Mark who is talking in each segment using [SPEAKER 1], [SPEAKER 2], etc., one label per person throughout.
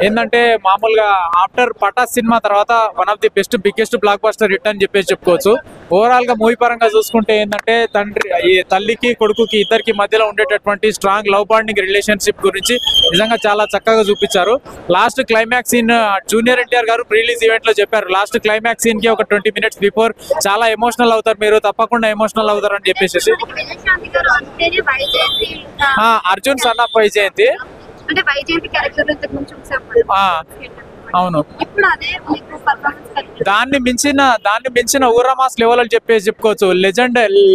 [SPEAKER 1] ఏంటంటే మామూలుగా after Pataas cinema తర్వాత one of the biggest block buster hit అని చెప్పేసి చెప్పుకోవచ్చు. ఓవరాల్ గా మూవీ పరంగా చూసుకుంటే ఏంటంటే తల్లికి కొడుకుకి ఇద్దరికి మధ్యలో ఉండేటటువంటి స్ట్రాంగ్ లవ్ బాండింగ్ రిలేషన్షిప్ గురించి నిజంగా చాలా చక్కగా చూపించారు. Last climax scene junior NTR గారు ప్రీ రిలీజ్ ఈవెంట్ లో చెప్పారు, లాస్ట్ క్లైమాక్స్ సీన్ కి ఒక 20 minutes బిఫోర్ చాలా ఎమోషనల్ అవుతారు, మీరు తప్పకుండా ఎమోషనల్ అవుతారు అని చెప్పేసి. అర్జున్ సన్ ఆఫ్ వైజయంతి
[SPEAKER 2] అంటే వైజయంతి క్యారెక్టర్ ఇంతకు ముందు చూసాం.
[SPEAKER 1] అవును, దాన్ని మించిన ఊరమాస్ లెవెల్ అని చెప్పుకోవచ్చు.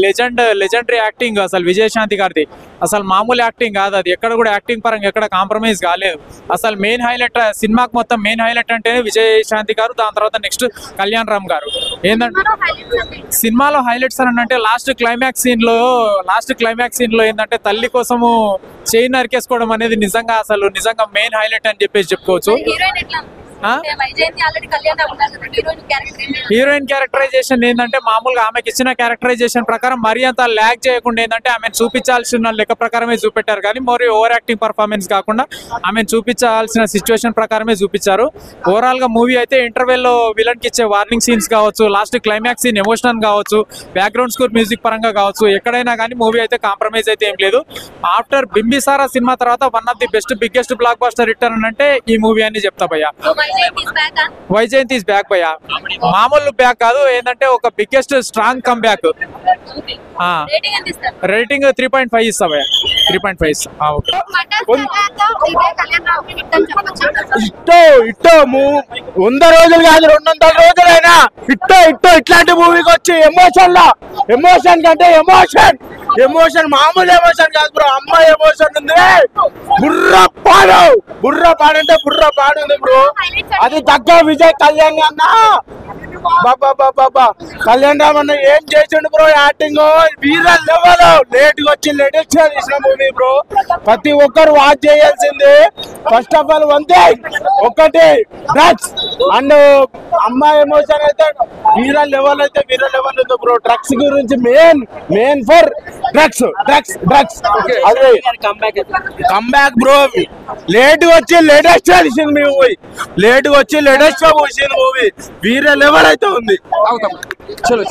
[SPEAKER 1] లెజెండరీ యాక్టింగ్ అసలు విజయశాంతి గారిది అసలు మామూలు యాక్టింగ్ కాదు. అది ఎక్కడ కూడా యాక్టింగ్ పరంగా ఎక్కడ కాంప్రమైజ్ కాలేదు. అసలు మెయిన్ హైలైట్ సినిమాకి మొత్తం మెయిన్ హైలైట్ అంటేనే విజయశాంతి గారు, దాని తర్వాత నెక్స్ట్ కళ్యాణ్ రామ్ గారు. ఏంటంటే సినిమాలో హైలైట్స్ అని అంటే లాస్ట్ క్లైమాక్స్ సీన్ లో ఏంటంటే తల్లి కోసము చైన్ నరికేసుకోవడం అనేది నిజంగా మెయిన్ హైలైట్ అని చెప్పేసి చెప్పుకోవచ్చు. హీరోయిన్ క్యారెక్టరైజేషన్ ఏంటంటే మామూలుగా ఆమెకి ఇచ్చిన క్యారెక్టరైజేషన్ ప్రకారం మరీ అంత ల్యాగ్ చేయకుండా ఏంటంటే ఆమెను చూపించాల్సిన లెక్క ప్రకారమే చూపెట్టారు, కానీ మరి ఓవర్ యాక్టింగ్ పర్ఫార్మెన్స్ కాకుండా ఆమెను చూపించాల్సిన సిచ్యువేషన్ ప్రకారమే చూపించారు. ఓవరాల్ గా మూవీ అయితే ఇంటర్వెల్ లో విలన్ కి ఇచ్చే వార్నింగ్ సీన్స్ కావచ్చు, లాస్ట్ క్లైమాక్స్ సీన్ ఎమోషనల్ కావచ్చు, బ్యాక్గ్రౌండ్ స్కోర్ మ్యూజిక్ పరంగా కావచ్చు, ఎక్కడైనా కానీ మూవీ అయితే కాంప్రమైజ్ అయితే ఏం లేదు. ఆఫ్టర్ బింబిసారా సినిమా తర్వాత one of the biggest block buster hit అని అంటే ఈ మూవీ అని చెప్తా భయ్యా. వైజయంతి ఇస్ బ్యాక్ భయ్యా, మామూలు బ్యాక్ కాదు, ఏంటంటే ఒక biggest strong come back. Rating 3.5 ఇస్తా భయ్యా, 3.5 ఇస్తా.
[SPEAKER 3] ఇట్టో 100 రోజులు కాదు 200 రోజులైనా ఇట్టో ఇట్లాంటి మూవీకి వచ్చి ఎమోషన్ కంటే ఎమోషన్ మామూలు ఎమోషన్ కాదు బ్రో, అమ్మాయి ఎమోషన్ ఉంది. బుర్ర పాడంటే బుర్ర పాడుంది బ్రో. అది తగ్గ విజయ్ కళ్యాణ్ అన్న బాబా కళ్యాణ్ రామ్ అన్న ఏం చేసిండు బ్రో యాక్టింగ్, వీర లెవెల్. లేటెస్ట్ గా తీసిన మూవీ బ్రో, ప్రతి ఒక్కరు వాచ్ చేయాల్సింది. ఫస్ట్ ఆఫ్ ఆల్ ఒకటి డ్రగ్స్ అండ్ అమ్మాయి ఎమోషన్ అయితే వీర లెవెల్ ఉంది బ్రో. డ్రగ్స్ గురించి మెయిన్ ఫర్ డ్రగ్స్ అదే కమ్బ్యాక్ బ్రో. లేటెస్ట్ గా తీసింది మూవీ, లేటెస్ట్ గా చూసింది మూవీ, వీర లెవెల్ అయితే ఉంది. చలో